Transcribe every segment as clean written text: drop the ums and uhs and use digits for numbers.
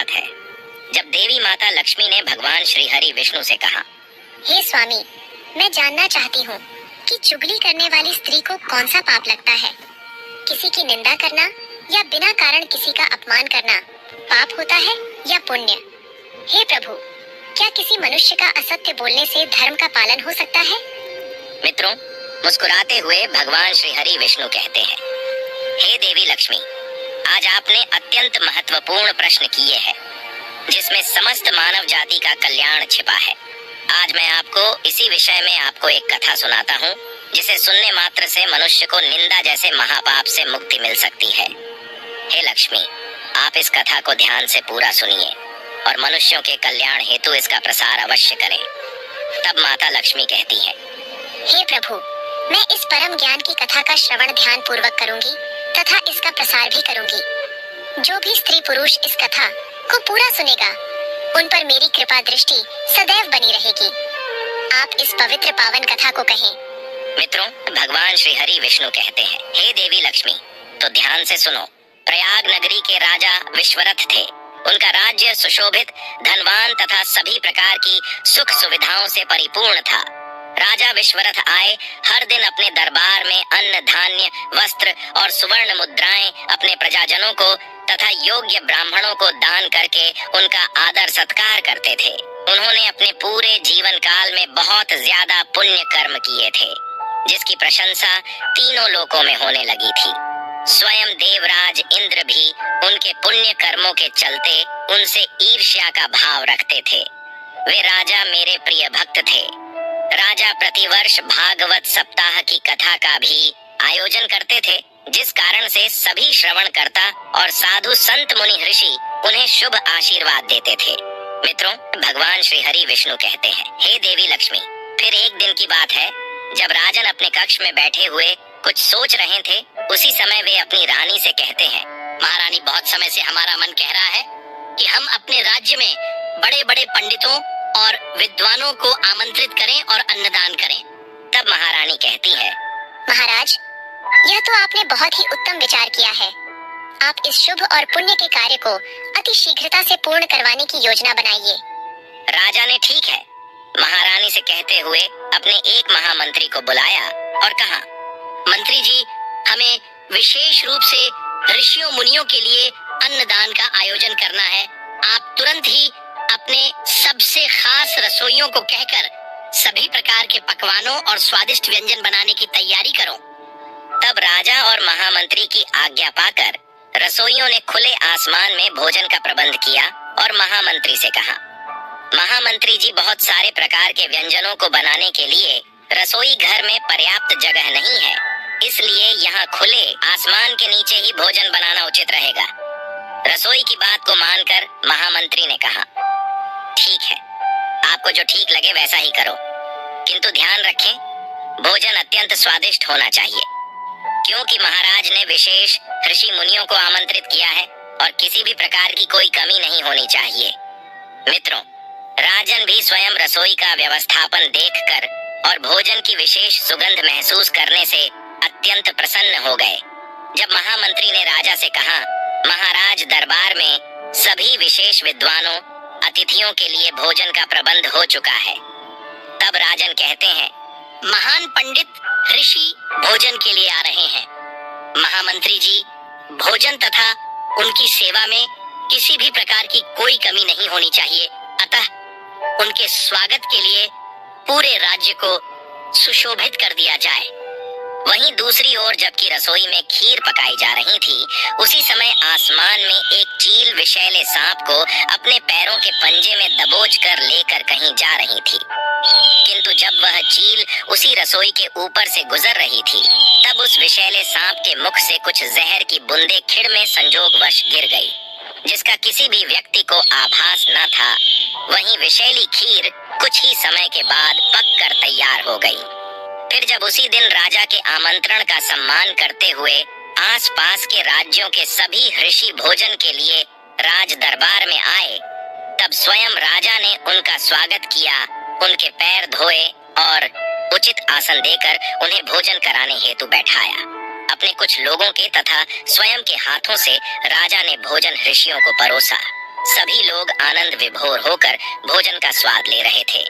बात है जब देवी माता लक्ष्मी ने भगवान श्री हरि विष्णु से कहा, हे स्वामी, मैं जानना चाहती हूँ कि चुगली करने वाली स्त्री को कौन सा पाप लगता है। किसी की निंदा करना या बिना कारण किसी का अपमान करना पाप होता है या पुण्य? हे प्रभु, क्या किसी मनुष्य का असत्य बोलने से धर्म का पालन हो सकता है? मित्रों, मुस्कुराते हुए भगवान श्री हरि विष्णु कहते हैं, हे देवी लक्ष्मी, आज आपने अत्यंत महत्वपूर्ण प्रश्न किए हैं जिसमें समस्त मानव जाति का कल्याण छिपा है। आज मैं आपको इसी विषय में आपको एक कथा सुनाता हूँ जिसे सुनने मात्र से मनुष्य को निंदा जैसे महापाप से मुक्ति मिल सकती है। हे लक्ष्मी, आप इस कथा को ध्यान से पूरा सुनिए और मनुष्यों के कल्याण हेतु इसका प्रसार अवश्य करें। तब माता लक्ष्मी कहती है, हे प्रभु, मैं इस परम ज्ञान की कथा का श्रवण ध्यान पूर्वक करूंगी तथा इसका प्रसार भी करूंगी। जो भी स्त्री पुरुष इस कथा को पूरा सुनेगा, उन पर मेरी कृपा दृष्टि सदैव बनी रहेगी। आप इस पवित्र पावन कथा को कहें। मित्रों, भगवान श्री हरि विष्णु कहते हैं, हे देवी लक्ष्मी, तो ध्यान से सुनो। प्रयाग नगरी के राजा विश्वरथ थे। उनका राज्य सुशोभित, धनवान तथा सभी प्रकार की सुख सुविधाओं से परिपूर्ण था। राजा विश्वरथ आए हर दिन अपने दरबार में अन्न, धान्य, वस्त्र और सुवर्ण मुद्राएं अपने प्रजाजनों को तथा योग्य ब्राह्मणों को दान करके उनका आदर सत्कार करते थे। उन्होंने अपने पूरे जीवन काल में बहुत ज्यादा पुण्य कर्म किए थे जिसकी प्रशंसा तीनों लोकों में होने लगी थी। स्वयं देवराज इंद्र भी उनके पुण्य कर्मों के चलते उनसे ईर्ष्या का भाव रखते थे। वे राजा मेरे प्रिय भक्त थे। राजा प्रतिवर्ष भागवत सप्ताह की कथा का भी आयोजन करते थे जिस कारण से सभी श्रवणकर्ता और साधु संत मुनि ऋषि उन्हें शुभ आशीर्वाद देते थे। मित्रों, भगवान श्री हरि विष्णु कहते हैं, हे देवी लक्ष्मी, फिर एक दिन की बात है जब राजन अपने कक्ष में बैठे हुए कुछ सोच रहे थे। उसी समय वे अपनी रानी से कहते हैं, महारानी, बहुत समय से हमारा मन कह रहा है कि हम अपने राज्य में बड़े बड़े पंडितों और विद्वानों को आमंत्रित करें और अन्नदान करें। तब महारानी कहती है, महाराज, यह तो आपने बहुत ही उत्तम विचार किया है। आप इस शुभ और पुण्य के कार्य को अति शीघ्रता से पूर्ण करवाने की योजना बनाइए। राजा ने ठीक है महारानी से कहते हुए अपने एक महामंत्री को बुलाया और कहा, मंत्री जी, हमें विशेष रूप से ऋषियों मुनियों के लिए अन्नदान का आयोजन करना है। आप तुरंत ही अपने सबसे खास रसोइयों को कहकर सभी प्रकार के पकवानों और स्वादिष्ट व्यंजन बनाने की तैयारी करो। तब राजा और महामंत्री की आज्ञा पाकर रसोइयों ने खुले आसमान में भोजन का प्रबंध किया और महामंत्री से कहा, महामंत्री जी, बहुत सारे प्रकार के व्यंजनों को बनाने के लिए रसोई घर में पर्याप्त जगह नहीं है, इसलिए यहाँ खुले आसमान के नीचे ही भोजन बनाना उचित रहेगा। रसोई की बात को मानकर महामंत्री ने कहा, ठीक है, आपको जो ठीक लगे वैसा ही करो, किंतु ध्यान रखें, भोजन अत्यंत स्वादिष्ट होना चाहिए, क्योंकि महाराज ने विशेष ऋषि मुनियों को आमंत्रित किया है और किसी भी प्रकार की कोई कमी नहीं होनी चाहिए। मित्रों, राजन भी स्वयं रसोई का व्यवस्थापन देखकर और भोजन की विशेष सुगंध महसूस करने से अत्यंत प्रसन्न हो गए। जब महामंत्री ने राजा से कहा, महाराज, दरबार में सभी विशेष विद्वानों, अतिथियों के लिए भोजन का प्रबंध हो चुका है। तब राजन कहते हैं, महान पंडित ऋषि भोजन के लिए आ रहे हैं। महामंत्री जी, भोजन तथा उनकी सेवा में किसी भी प्रकार की कोई कमी नहीं होनी चाहिए, अतः उनके स्वागत के लिए पूरे राज्य को सुशोभित कर दिया जाए। वहीं दूसरी ओर जबकि रसोई में खीर पकाई जा रही थी, उसी समय आसमान में एक चील विषैले सांप को अपने पैरों के पंजे में दबोच कर लेकर कहीं जा रही थी। किंतु जब वह चील उसी रसोई के ऊपर से गुजर रही थी, तब उस विषैले सांप के मुख से कुछ जहर की बूंदें खिड़ में संजोगवश गिर गई, जिसका किसी भी व्यक्ति को आभास न था। वहीं विषैली खीर कुछ ही समय के बाद पककर तैयार हो गई। फिर जब उसी दिन राजा के आमंत्रण का सम्मान करते हुए आसपास के राज्यों के सभी ऋषि भोजन के लिए राज दरबार में आए, तब स्वयं राजा ने उनका स्वागत किया, उनके पैर धोए और उचित आसन देकर उन्हें भोजन कराने हेतु बैठाया। अपने कुछ लोगों के तथा स्वयं के हाथों से राजा ने भोजन ऋषियों को परोसा। सभी लोग आनंद विभोर होकर भोजन का स्वाद ले रहे थे,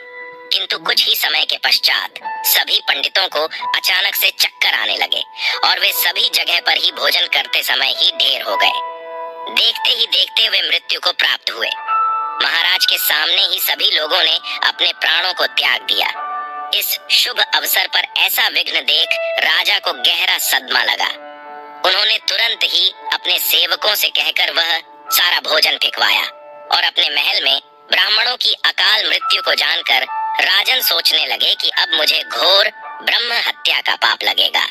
किंतु कुछ ही समय के पश्चात सभी पंडितों को अचानक से चक्कर आने लगे और वे सभी जगह पर ही भोजन करते समय ही ढेर हो गए। देखते ही देखते वे मृत्यु को प्राप्त हुए। महाराज के सामने ही सभी लोगों ने अपने प्राणों को त्याग दिया। इस शुभ अवसर पर ऐसा विघ्न देख राजा को गहरा सदमा लगा। उन्होंने तुरंत ही अपने सेवकों से कहकर वह सारा भोजन फेंकवाया और अपने महल में ब्राह्मणों की अकाल मृत्यु को जानकर राजन सोचने लगे कि अब मुझे घोर ब्रह्म हत्या का पाप लगेगा,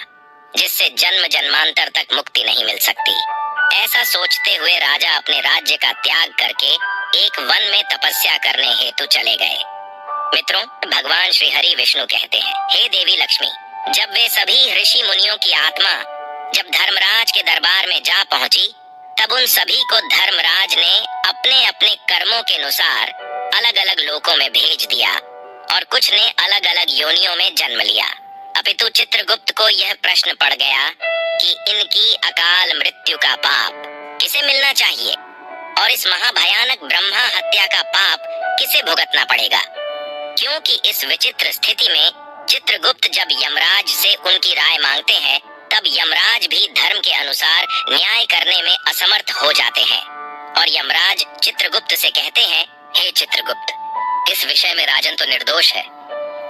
जिससे जन्म जन्मांतर तक मुक्ति नहीं मिल सकती। ऐसा सोचते हुए राजा अपने राज्य का त्याग करके एक वन में तपस्या करने हेतु चले गए। मित्रों, भगवान श्री हरि विष्णु कहते हैं, हे देवी लक्ष्मी, जब वे सभी ऋषि मुनियों की आत्मा जब धर्मराज के दरबार में जा पहुंची, तब उन सभी को धर्मराज ने अपने अपने कर्मों के अनुसार अलग अलग लोकों में भेज दिया और कुछ ने अलग अलग योनियों में जन्म लिया। अपितु चित्रगुप्त को यह प्रश्न पड़ गया कि इनकी अकाल मृत्यु का पाप किसे मिलना चाहिए और इस महाभयानक ब्रह्मा हत्या का पाप किसे भुगतना पड़ेगा, क्योंकि इस विचित्र स्थिति में चित्रगुप्त जब यमराज से उनकी राय मांगते हैं, तब यमराज भी धर्म के अनुसार न्याय करने में असमर्थ हो जाते हैं और यमराज चित्रगुप्त से कहते हैं, हे चित्रगुप्त, इस विषय में राजन तो निर्दोष है,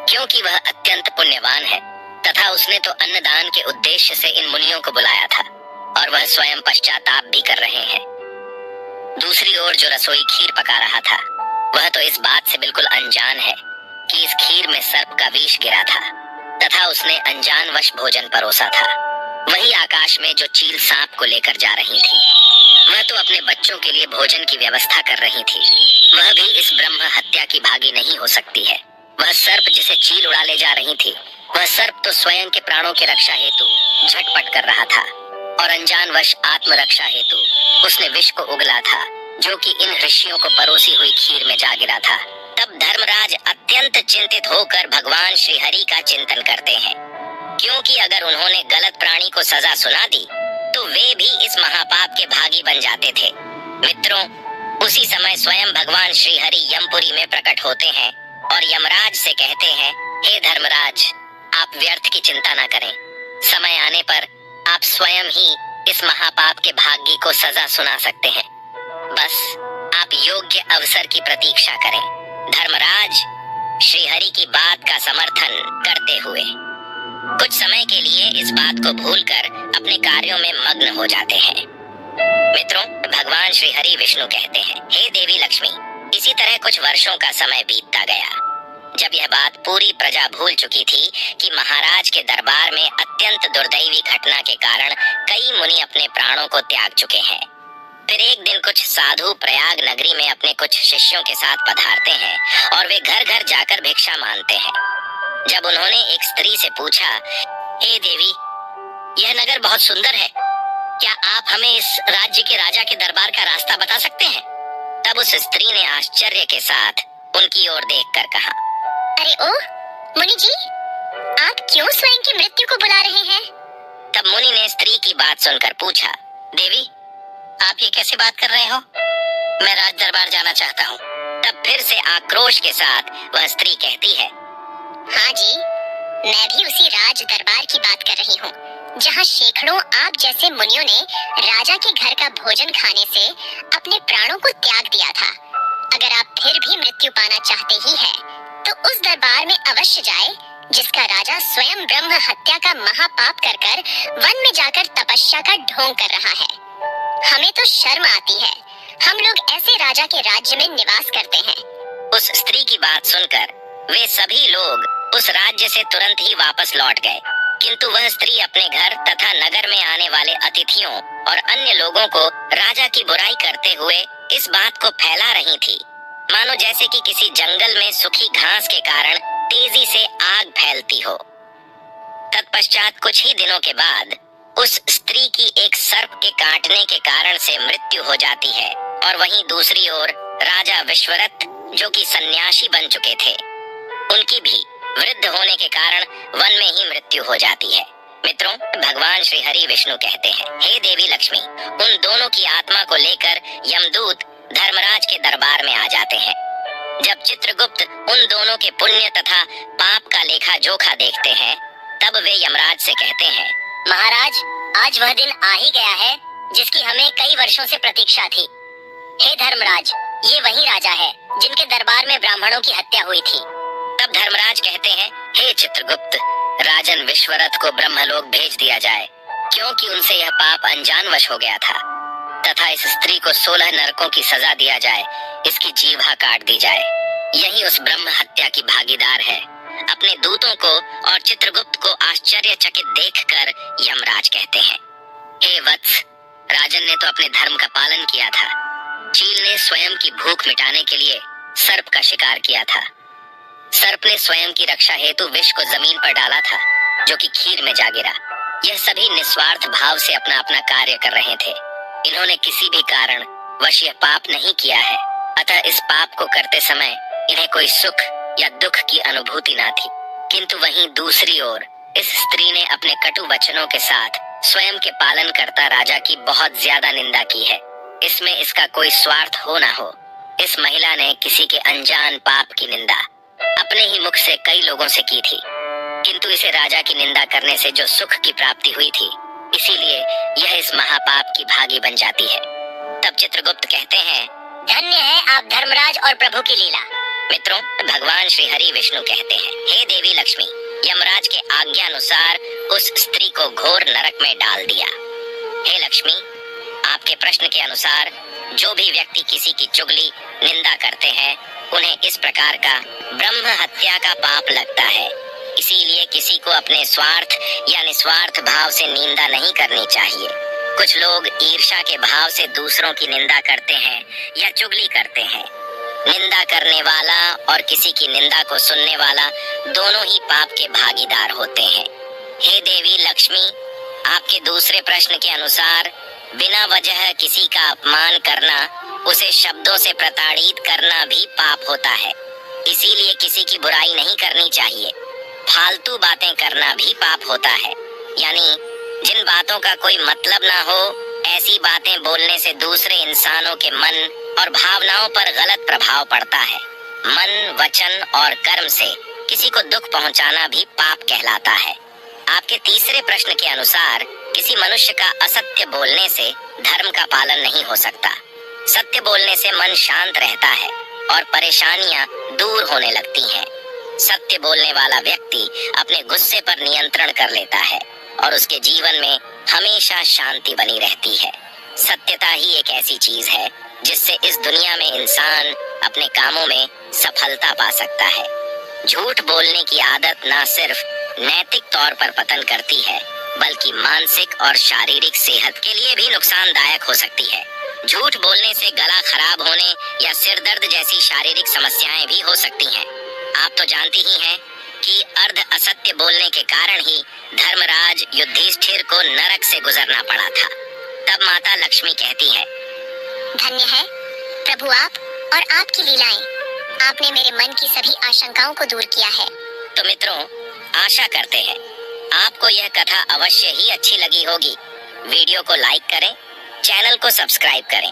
क्योंकि वह अत्यंत पुण्यवान है तथा उसने तो अन्नदान के उद्देश्य से इन मुनियों को बुलाया था और वह स्वयं पश्चाताप भी कर रहे हैं। दूसरी ओर जो रसोई खीर पका रहा था, वह तो इस बात से बिल्कुल अनजान है कि इस खीर में सर्प का विष गिरा था तथा उसने अनजानवश भोजन परोसा था। वही आकाश में जो चील सांप को लेकर जा रही थी, वह तो अपने बच्चों के लिए भोजन की व्यवस्था कर रही थी, वह भी इस ब्रह्म हत्या की भागी नहीं हो सकती है। वह सर्प जिसे चील उड़ा ले जा रही थी, वह सर्प तो स्वयं के प्राणों की रक्षा हेतु झटपट कर रहा था और अनजानवश आत्मरक्षा हेतु उसने विष को उगला था, जो कि इन ऋषियों को परोसी हुई खीर में जा गिरा था। तब धर्मराज अत्यंत चिंतित होकर भगवान श्री हरि का चिंतन करते हैं, क्योंकि अगर उन्होंने गलत प्राणी को सजा सुना दी तो वे भी इस महापाप के भागी बन जाते थे। मित्रों, उसी समय स्वयं भगवान श्री हरि यमपुरी में प्रकट होते हैं और यमराज से कहते हैं, हे धर्मराज, आप व्यर्थ की चिंता न करें, समय आने पर आप स्वयं ही इस महापाप के भागी को सजा सुना सकते हैं। बस आप योग्य अवसर की प्रतीक्षा करें। धर्मराज श्री हरि की बात का समर्थन करते हुए कुछ समय के लिए इस बात को भूलकर अपने कार्यों में मग्न हो जाते हैं। मित्रों, भगवान श्री हरि विष्णु कहते हैं, हे देवी लक्ष्मी, इसी तरह कुछ वर्षों का समय बीतता गया। जब यह बात पूरी प्रजा भूल चुकी थी कि महाराज के दरबार में अत्यंत दुर्दैवी घटना के कारण कई मुनि अपने प्राणों को त्याग चुके हैं, फिर एक दिन कुछ साधु प्रयाग नगरी में अपने कुछ शिष्यों के साथ पधारते हैं और वे घर घर जाकर भिक्षा मांगते हैं। जब उन्होंने एक स्त्री से पूछा, हे देवी, यह नगर बहुत सुंदर है, क्या आप हमें इस राज्य के राजा के दरबार का रास्ता बता सकते हैं? तब उस स्त्री ने आश्चर्य के साथ उनकी ओर देखकर कहा, अरे ओ मुनि जी, आप क्यों स्वयं की मृत्यु को बुला रहे हैं? तब मुनि ने स्त्री की बात सुनकर पूछा, देवी, आप ये कैसे बात कर रहे हो? मैं राज दरबार जाना चाहता हूँ। तब फिर से आक्रोश के साथ वह स्त्री कहती है, हाँ जी, मैं भी उसी राज दरबार की बात कर रही हूँ, जहाँ सैकड़ों आप जैसे मुनियों ने राजा के घर का भोजन खाने से अपने प्राणों को त्याग दिया था। अगर आप फिर भी मृत्यु पाना चाहते ही हैं, तो उस दरबार में अवश्य जाए जिसका राजा स्वयं ब्रह्म हत्या का महापाप कर कर वन में जाकर तपस्या का ढोंग कर रहा है। हमें तो शर्म आती है, हम लोग ऐसे राजा के राज्य में निवास करते हैं। उस स्त्री की बात सुनकर वे सभी लोग उस राज्य से तुरंत ही वापस लौट गए, किंतु वह स्त्री अपने घर तथा नगर में आने वाले अतिथियों और अन्य लोगों को राजा की बुराई करते हुए इस बात को फैला रही थी, मानो जैसे कि किसी जंगल में सूखी घास के कारण तेजी से आग फैलती हो। तत्पश्चात कुछ ही दिनों के बाद उस स्त्री की एक सर्प के काटने के कारण से मृत्यु हो जाती है और वहीं दूसरी ओर राजा विश्वरथ, जो कि सन्यासी बन चुके थे, उनकी भी वृद्ध होने के कारण वन में ही मृत्यु हो जाती है। मित्रों, भगवान श्री हरि विष्णु कहते हैं, हे देवी लक्ष्मी, उन दोनों की आत्मा को लेकर यमदूत धर्मराज के दरबार में आ जाते हैं। जब चित्रगुप्त उन दोनों के पुण्य तथा पाप का लेखा जोखा देखते हैं, तब वे यमराज से कहते हैं, महाराज, आज वह दिन आ ही गया है जिसकी हमें कई वर्षों से प्रतीक्षा थी। हे धर्मराज, ये वही राजा है जिनके दरबार में ब्राह्मणों की हत्या हुई थी। तब धर्मराज कहते हैं, हे चित्रगुप्त, राजन विश्वरथ को ब्रह्मलोक भेज दिया जाए, क्योंकि उनसे यह पाप अनजानवश हो गया था, तथा इस स्त्री को 16 नरकों की सजा दिया जाए, इसकी जीवा काट दी जाए। यही उस ब्रह्म हत्या की भागीदार है। अपने दूतों को और चित्रगुप्त को आश्चर्यचकित देखकर यमराज कहते हैं, हे वत्स, राजन ने तो अपने धर्म का पालन किया था। चील ने स्वयं की भूख मिटाने के लिए सर्प का शिकार किया था। सर्प ने स्वयं की रक्षा हेतु विष को जमीन पर डाला था, जो कि खीर में जा गिरा। यह सभी निस्वार्थ भाव से अपना अपना कार्य कर रहे थे। इन्होंने किसी भी कारण वश यह पाप नहीं किया है, अतः इस पाप को करते समय इन्हें कोई सुख या दुख की अनुभूति ना थी। किंतु वहीं दूसरी ओर इस स्त्री ने अपने कटु वचनों के साथ स्वयं के पालन करता राजा की बहुत ज्यादा निंदा की है। इसमें इसका कोई स्वार्थ हो ना हो, इस महिला ने किसी के अनजान पाप की निंदा अपने ही मुख से कई लोगों से की थी, किंतु इसे राजा की निंदा करने से जो सुख की प्राप्ति हुई थी, इसीलिए यह इस महापाप की भागी बन जाती है। तब चित्रगुप्त कहते हैं, धन्य है आप धर्मराज और प्रभु की लीला। मित्रों, भगवान श्री हरि विष्णु कहते हैं, हे देवी लक्ष्मी, यमराज के आज्ञा अनुसार उस स्त्री को घोर नरक में डाल दिया। हे लक्ष्मी, आपके प्रश्न के अनुसार जो भी व्यक्ति किसी की चुगली निंदा करते हैं, उन्हें इस प्रकार का ब्रह्म हत्या का पाप लगता है। इसीलिए किसी को अपने स्वार्थ या निस्वार्थ भाव से निंदा नहीं करनी चाहिए। कुछ लोग ईर्ष्या के भाव से दूसरों की निंदा करते हैं या चुगली करते हैं। निंदा करने वाला और किसी की निंदा को सुनने वाला दोनों ही पाप के भागीदार होते हैं। हे देवी लक्ष्मी, आपके दूसरे प्रश्न के अनुसार बिना वजह किसी का अपमान करना, उसे शब्दों से प्रताड़ित करना भी पाप होता है। इसीलिए किसी की बुराई नहीं करनी चाहिए। फालतू बातें करना भी पाप होता है, यानी जिन बातों का कोई मतलब ना हो, ऐसी बातें बोलने से दूसरे इंसानों के मन और भावनाओं पर गलत प्रभाव पड़ता है। मन, वचन और कर्म से किसी को दुख पहुंचाना भी पाप कहलाता है। आपके तीसरे प्रश्न के अनुसार किसी मनुष्य का असत्य बोलने से धर्म का पालन नहीं हो सकता। सत्य बोलने से मन शांत रहता है और परेशानियां दूर होने लगती हैं। सत्य बोलने वाला व्यक्ति अपने गुस्से पर नियंत्रण कर लेता है और उसके जीवन में हमेशा शांति बनी रहती है। सत्यता ही एक ऐसी चीज है जिससे इस दुनिया में इंसान अपने कामों में सफलता पा सकता है। झूठ बोलने की आदत न सिर्फ नैतिक तौर पर पतन करती है, बल्कि मानसिक और शारीरिक सेहत के लिए भी नुकसानदायक हो सकती है। झूठ बोलने से गला खराब होने या सिर दर्द जैसी शारीरिक समस्याएं भी हो सकती हैं। आप तो जानती ही हैं कि अर्ध असत्य बोलने के कारण ही धर्मराज युधिष्ठिर को नरक से गुजरना पड़ा था। तब माता लक्ष्मी कहती है, धन्य है प्रभु आप और आपकी लीलाएं। आपने मेरे मन की सभी आशंकाओं को दूर किया है। तो मित्रों, आशा करते हैं आपको यह कथा अवश्य ही अच्छी लगी होगी। वीडियो को लाइक करें, चैनल को सब्सक्राइब करें